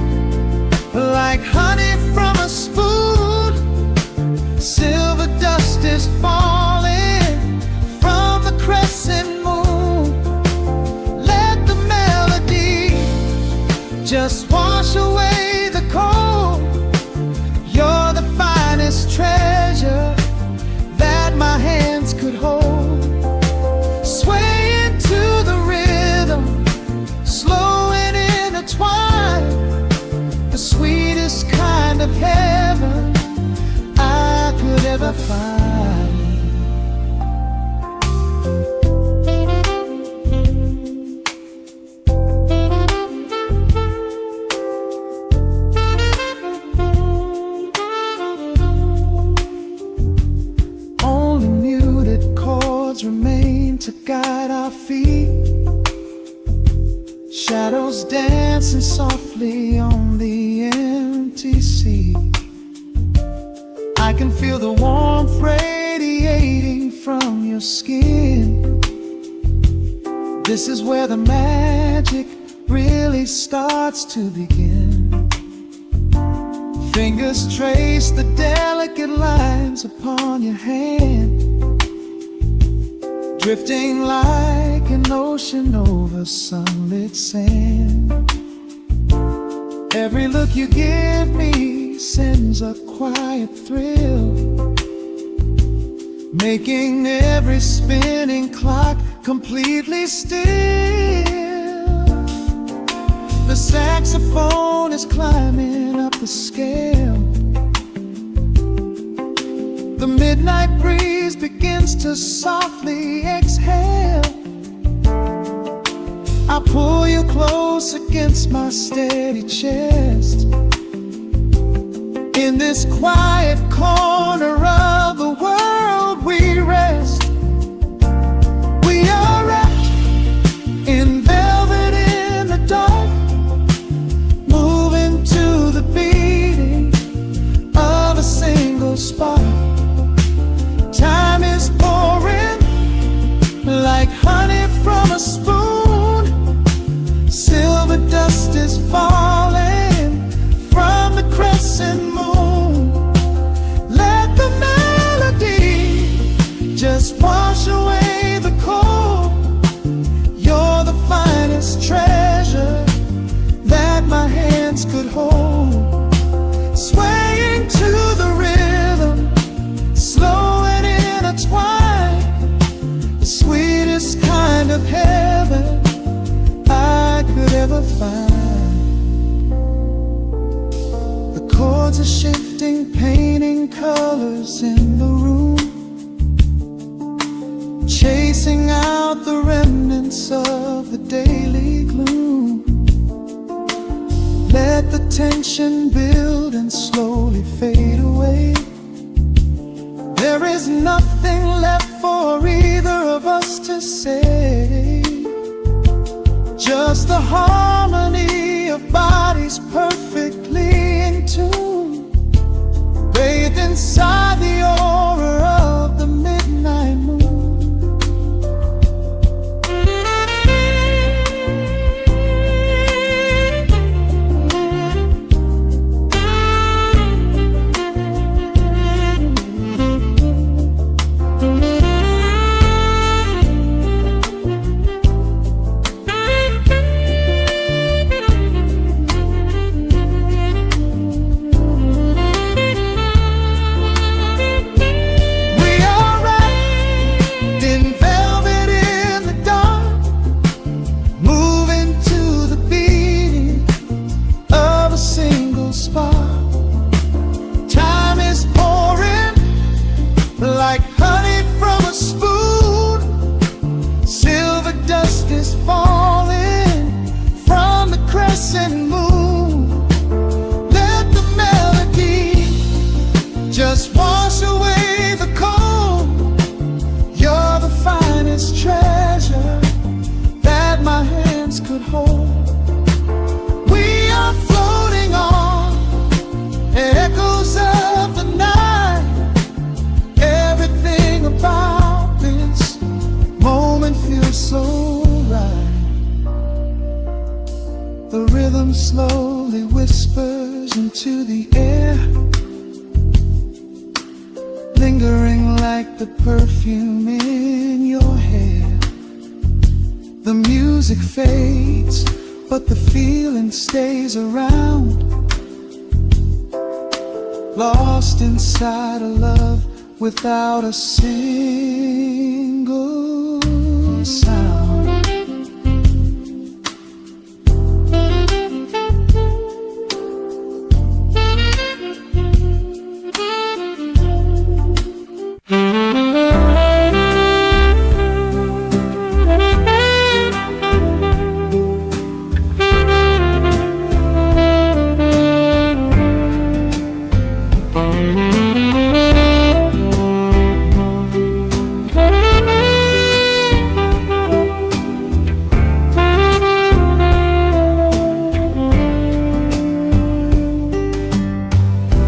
like honey from a spoon. Silver dust is falling from the crescent moon. Let the melody just wash away the cold. You're the finest treasure that my hands could hold. Sway into the rhythm, slow and intertwined. The sweetest kind of heaven I could ever find. Only muted chords remain to guide our feet. Shadows dancing softly on the empty sea. I can feel the warmth radiating from your skin. This is where the magic really starts to begin. Fingers trace the delicate lines upon your hand, drifting like an ocean over sunlit sand. Every look you give me sends a quiet thrill, making every spinning clock completely still. The saxophone is climbing up the scale. The midnight breeze begins to softly exhale. I pull you close against my steady chest. In this quiet corner of the world we rest. We are wrapped in velvet in the dark, moving to the beating of a single spark. Time is pouring like honey from a spoon. Silver dust is falling from the crescent others in the room, chasing out the remnants of the daily gloom. Let the tension build and slowly fade away. There is nothing left for either of us to say, just the harmony of bodies perfectly in tune, bathed inside the aura of the midnight moon. Like honey from a spoon, silver dust is falling from the crescent moon. Let the melody just wash away the cold. You're the finest treasure that my hands could hold. We are floating on echoes of the night. Everything about this moment feels so right. The rhythm slowly whispers into the air, lingering like the perfume in your hair. The music fades, but the feeling stays around, lost inside a love without a single sound.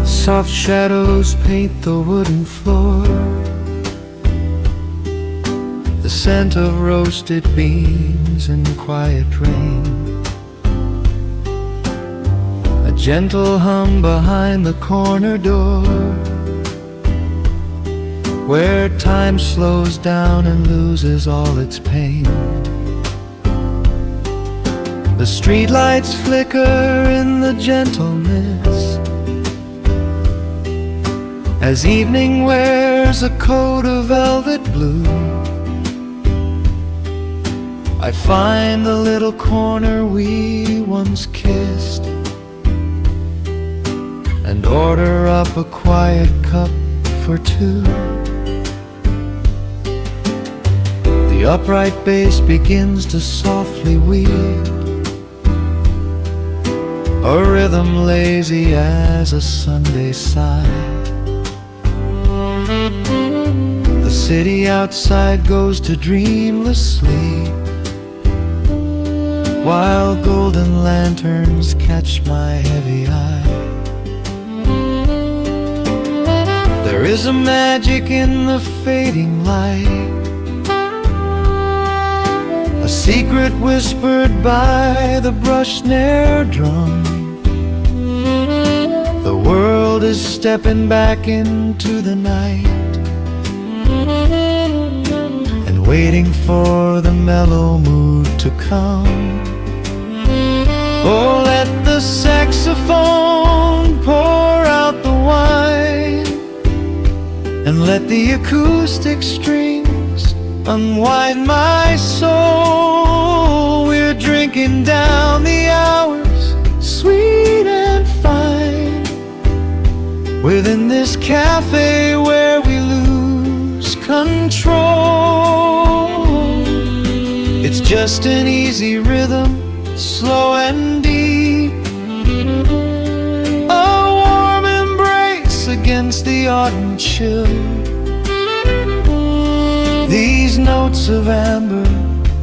Soft shadows paint the wooden floor, the scent of roasted beans and quiet rain, a gentle hum behind the corner door, where time slows down and loses all its pain. The streetlights flicker in the gentle mist, as evening wears a coat of velvet blue. I find the little corner we once kissed, and order up a quiet cup for two. The upright bass begins to softly weave, a rhythm lazy as a Sunday sigh. The city outside goes to dreamless sleep, while golden lanterns catch my heavy eye. There is a magic in the fading light, a secret whispered by the brush snare drum. The world is stepping back into the night, and waiting for the mellow mood to come. Oh, let the saxophone pour out the wine, and let the acoustic strings unwind my soul. We're drinking down the hours, sweet and fine, within this cafe where just an easy rhythm, slow and deep. A warm embrace against the autumn chill. These notes of amber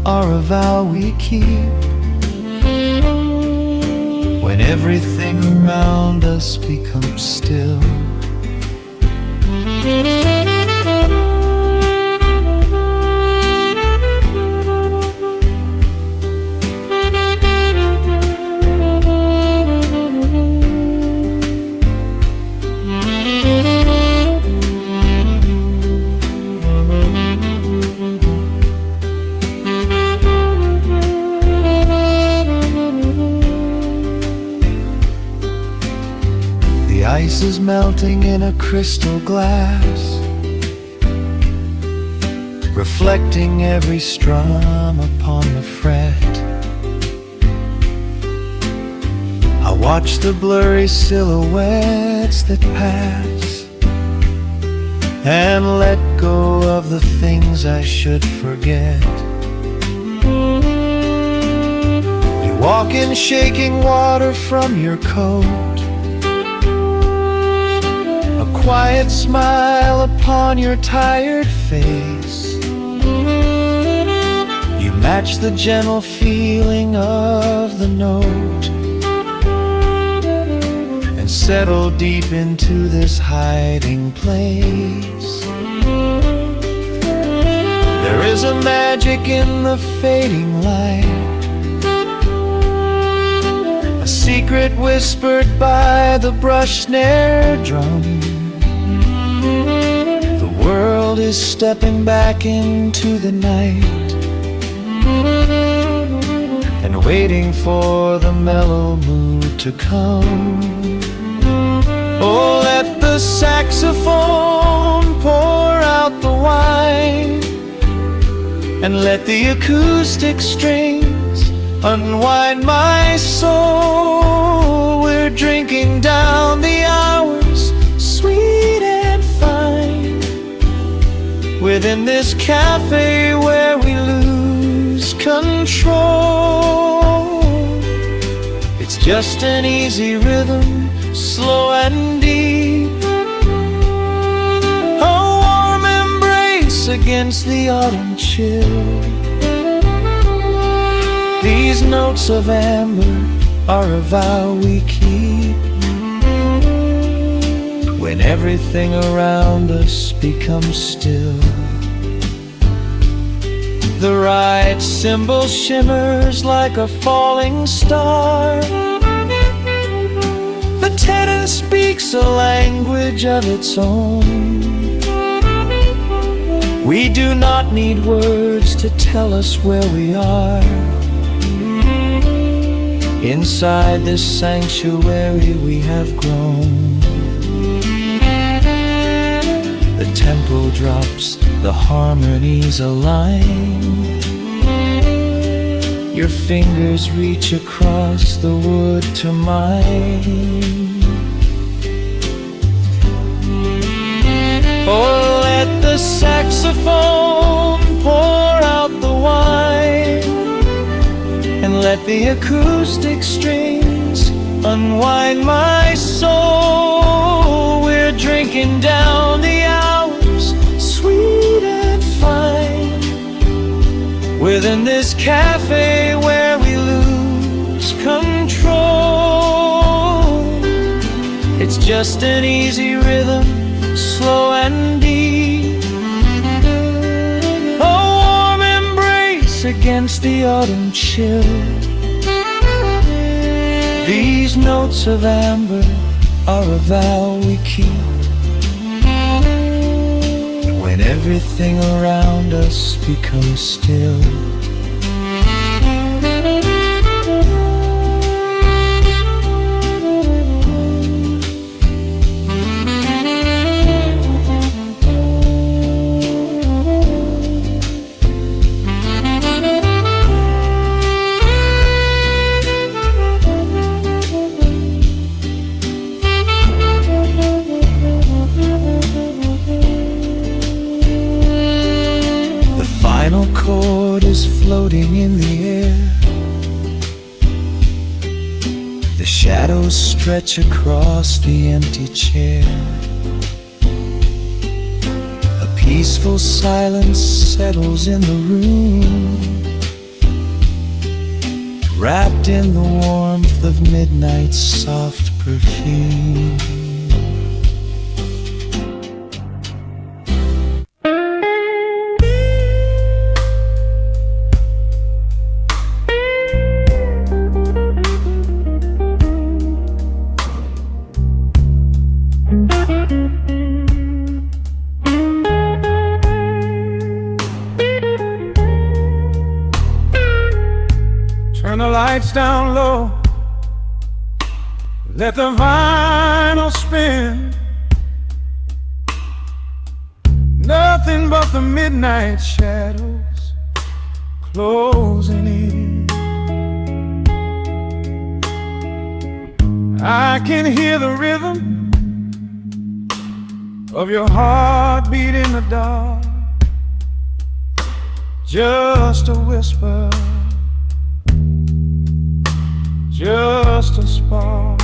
are a vow we keep when everything around us becomes still. The ice is melting in a crystal glass, reflecting every strum upon the fret. I watch the blurry silhouettes that pass and let go of the things I should forget. You walk in shaking water from your coat, quiet smile upon your tired face. You match the gentle feeling of the note and settle deep into this hiding place. There is a magic in the fading light, a secret whispered by the brush snare drum. The world is stepping back into the night and waiting for the mellow mood to come. Oh, let the saxophone pour out the wine and let the acoustic strings unwind my soul. We're drinking down the hours, sweet and fine, within this cafe where we lose control. It's just an easy rhythm, slow and deep. A warm embrace against the autumn chill. These notes of amber are a vow we keep when everything around us becomes still. The right cymbal shimmers like a falling star. The tenor speaks a language of its own. We do not need words to tell us where we are. Inside this sanctuary we have grown. The tempo drops, the harmonies align. Your fingers reach across the wood to mine. Oh, let the saxophone pour out the wine and let the acoustic strings unwind my soul. We're drinking down the hours, sweet and fine, within this cafe where we lose control. It's just an easy rhythm, slow and deep. A warm embrace against the autumn chill. These notes of amber are a vow we keep when everything around us becomes still. Chord is flowing The shadows stretch across the empty chair. A peaceful silence settles in the room, wrapped in the warmth of midnight's soft perfume. Turn the lights down low, let the vinyl spin. Nothing but the midnight shadows closing in. I can hear the rhythm of your heartbeat in the dark, just a whisper, just a spark.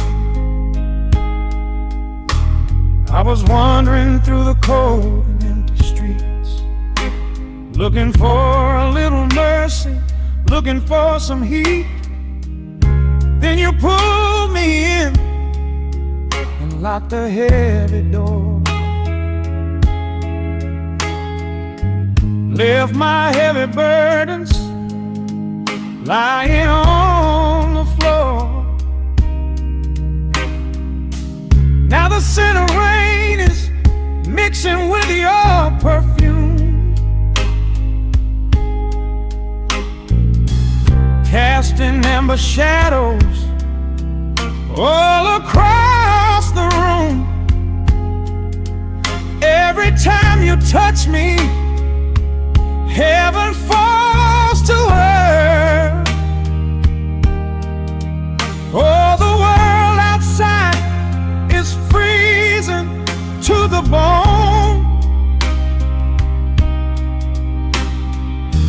I was wandering through the cold and empty streets, looking for a little mercy, looking for some heat. Then you pulled me in and locked the heavy door, left my heavy burdens lying on the floor. Now the scent of rain is mixing with your perfume, casting amber shadows all across the room. Every time you touch me, heaven falls to earth. Oh, the world outside is freezing to the bone,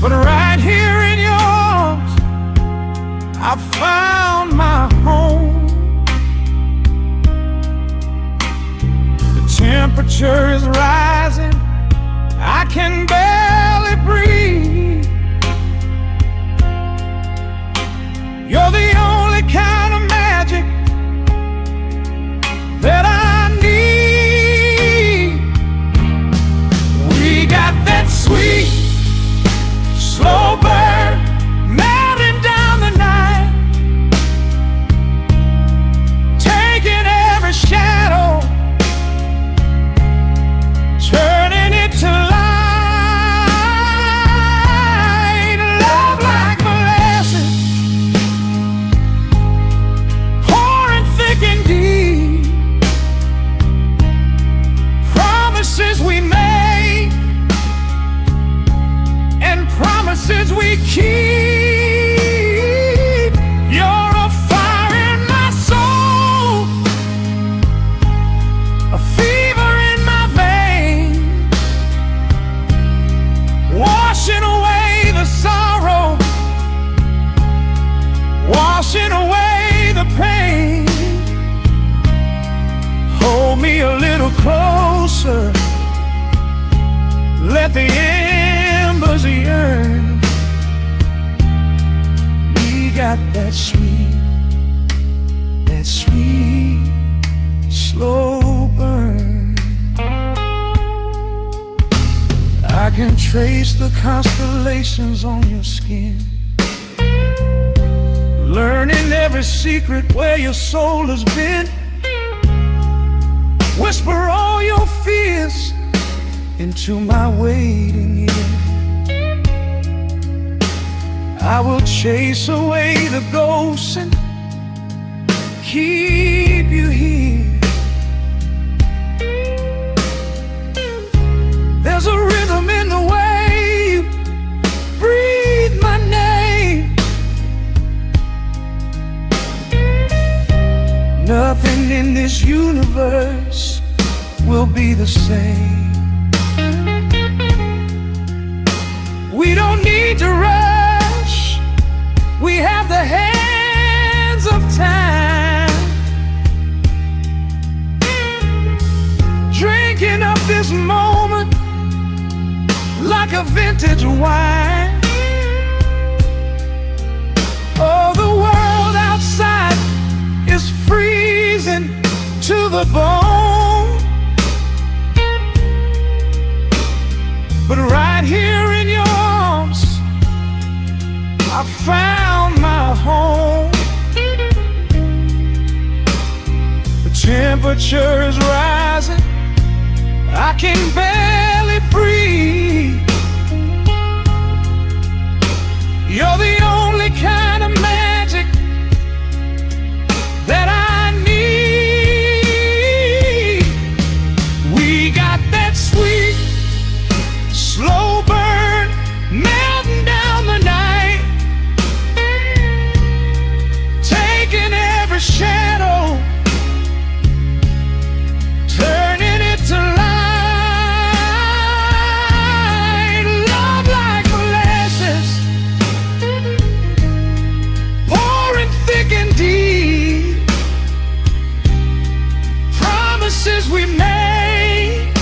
but right here in your arms I found my home. The temperature is rising, I can barely breathe. You're the only kind of magic that I need. We got that sweet, slow burn melting down the night, taking every shadow, turning it to light. Love like molasses, pouring thick and deep. Promises we make and promises we keep. You're a fire in my soul, a fever in my veins, washing away the sorrow, washing away the pain. Hold me a little closer, let the embers yearn. We got that sweet, slow burn. I can trace the constellations on your skin, learning every secret where your soul has been. Whisper all your fears into my waiting ear. I will chase away the ghosts and keep you here. There's a rhythm in the way you breathe my name. Nothing in this universe will be the same. We don't need to rush, we have the hands of time. of vintage wine. Oh, the world outside is freezing to the bone, but right here in your arms I found my home. The temperature is rising, I can barely breathe. You're the only kind of magic that I need. We got that sweet, slow burn melting down the night, taking every shadow, turning it to light. Love like molasses, pouring thick and deep. Promises we made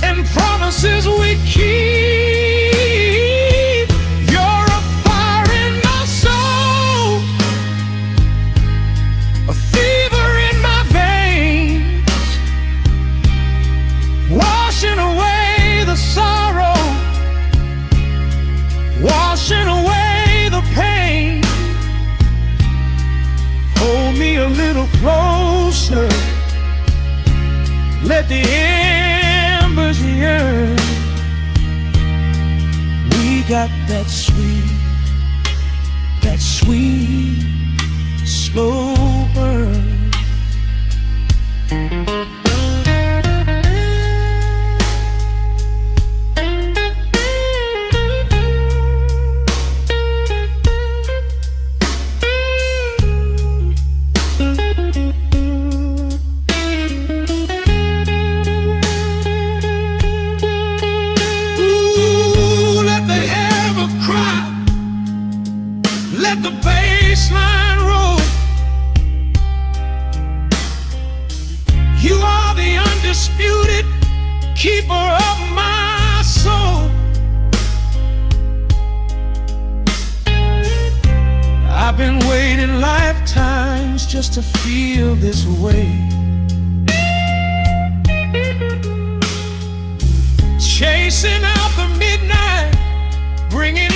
and promises we keep. You're a fire in my soul, a fever in my veins, washing away the sorrow, washing away the pain. Hold me a little closer, let the embers yearn. We got that sweet, slow burn. Let the bass line roll. You are the undisputed keeper of my soul. I've been waiting lifetimes just to feel this way. Chasing out the midnight, bringing